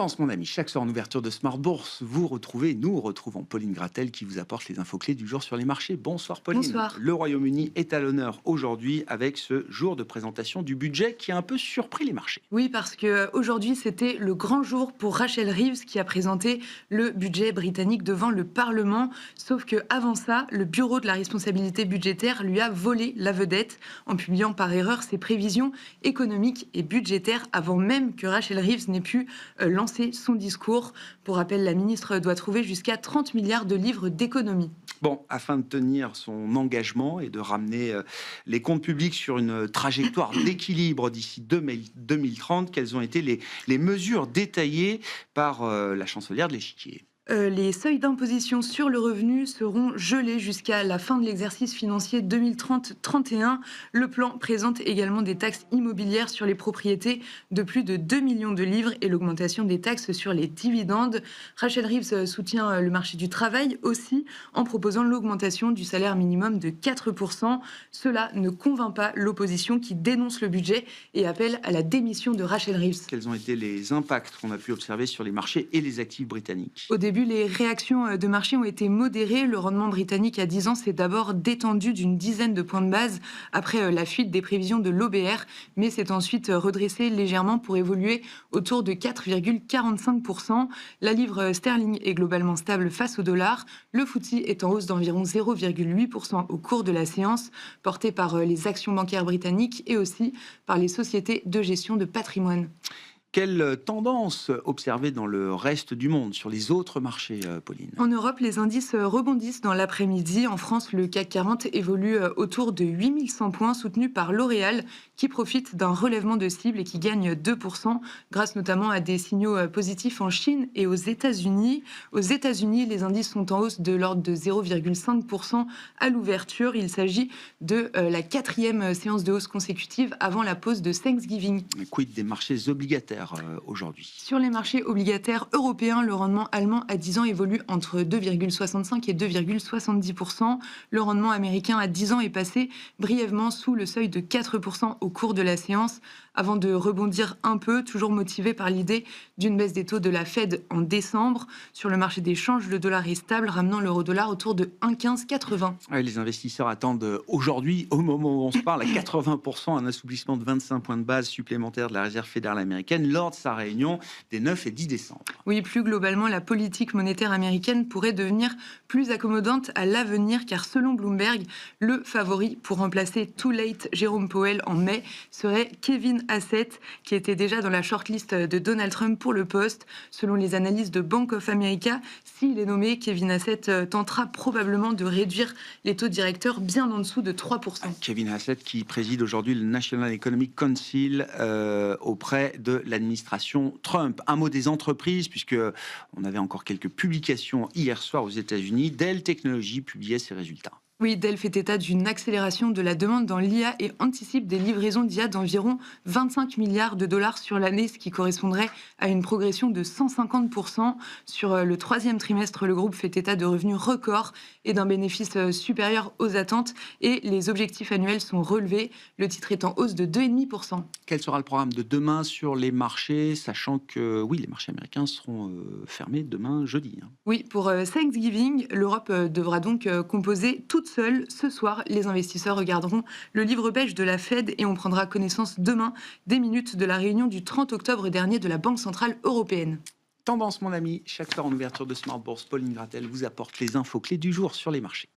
Tendance, mon ami, chaque soir en ouverture de Smart Bourse, nous retrouvons Pauline Gratel qui vous apporte les infos clés du jour sur les marchés. Bonsoir Pauline. Bonsoir. Le Royaume-Uni est à l'honneur aujourd'hui avec ce jour de présentation du budget qui a un peu surpris les marchés. Oui, parce que aujourd'hui c'était le grand jour pour Rachel Reeves qui a présenté le budget britannique devant le Parlement. Sauf que avant ça, le Bureau de la responsabilité budgétaire lui a volé la vedette en publiant par erreur ses prévisions économiques et budgétaires avant même que Rachel Reeves n'ait pu lancer son discours. Pour rappel, la ministre doit trouver jusqu'à 30 milliards de livres d'économie. Bon, afin de tenir son engagement et de ramener les comptes publics sur une trajectoire d'équilibre d'ici 2030, quelles ont été les mesures détaillées par la chancelière de l'Échiquier? Les seuils d'imposition sur le revenu seront gelés jusqu'à la fin de l'exercice financier 2030-31. Le plan présente également des taxes immobilières sur les propriétés de plus de 2 millions de livres et l'augmentation des taxes sur les dividendes. Rachel Reeves soutient le marché du travail aussi en proposant l'augmentation du salaire minimum de 4%. Cela ne convainc pas l'opposition qui dénonce le budget et appelle à la démission de Rachel Reeves. Quels ont été les impacts qu'on a pu observer sur les marchés et les actifs britanniques? Au début, les réactions de marché ont été modérées. Le rendement britannique à 10 ans s'est d'abord détendu d'une dizaine de points de base après la fuite des prévisions de l'OBR, mais s'est ensuite redressé légèrement pour évoluer autour de 4,45%. La livre sterling est globalement stable face au dollar. Le FTSE est en hausse d'environ 0,8% au cours de la séance, porté par les actions bancaires britanniques et aussi par les sociétés de gestion de patrimoine. Quelle tendance observée dans le reste du monde, sur les autres marchés, Pauline? En Europe, les indices rebondissent dans l'après-midi. En France, le CAC 40 évolue autour de 8100 points, soutenu par L'Oréal, qui profite d'un relèvement de cible et qui gagne 2%, grâce notamment à des signaux positifs en Chine et aux États-Unis. Aux États-Unis, les indices sont en hausse de l'ordre de 0,5% à l'ouverture. Il s'agit de la 4e séance de hausse consécutive avant la pause de Thanksgiving. Quid des marchés obligataires aujourd'hui? Sur les marchés obligataires européens, le rendement allemand à 10 ans évolue entre 2,65 et 2,70%. Le rendement américain à 10 ans est passé brièvement sous le seuil de 4% au cours de la séance, avant de rebondir un peu, toujours motivé par l'idée d'une baisse des taux de la Fed en décembre. Sur le marché des changes, le dollar est stable, ramenant l'euro-dollar autour de 1,1580. Ouais, les investisseurs attendent aujourd'hui, au moment où on se parle, à 80% un assouplissement de 25 points de base supplémentaires de la Réserve fédérale américaine lors de sa réunion des 9 et 10 décembre. Oui, plus globalement, la politique monétaire américaine pourrait devenir plus accommodante à l'avenir, car selon Bloomberg, le favori pour remplacer Too Late Jérôme Powell en mai serait Kevin Hassett, qui était déjà dans la shortlist de Donald Trump pour le poste. Selon les analyses de Bank of America, s'il est nommé, Kevin Hassett tentera probablement de réduire les taux directeurs bien en dessous de 3%. Kevin Hassett qui préside aujourd'hui le National Economic Council auprès de l'administration Trump. Un mot des entreprises, puisque on avait encore quelques publications hier soir aux États-Unis. Dell Technologies publiait ses résultats. Oui, Dell fait état d'une accélération de la demande dans l'IA et anticipe des livraisons d'IA d'environ 25 milliards de dollars sur l'année, ce qui correspondrait à une progression de 150%. Sur le 3e trimestre, le groupe fait état de revenus records et d'un bénéfice supérieur aux attentes, et les objectifs annuels sont relevés. Le titre est en hausse de 2,5%. Quel sera le programme de demain sur les marchés, sachant que oui, les marchés américains seront fermés demain jeudi. Oui, pour Thanksgiving, l'Europe devra donc composer toute seule. Ce soir, les investisseurs regarderont le livre beige de la Fed et on prendra connaissance demain des minutes de la réunion du 30 octobre dernier de la Banque centrale européenne. Tendance, mon ami, chaque soir en ouverture de Smart Bourse, Pauline Gratel vous apporte les infos clés du jour sur les marchés.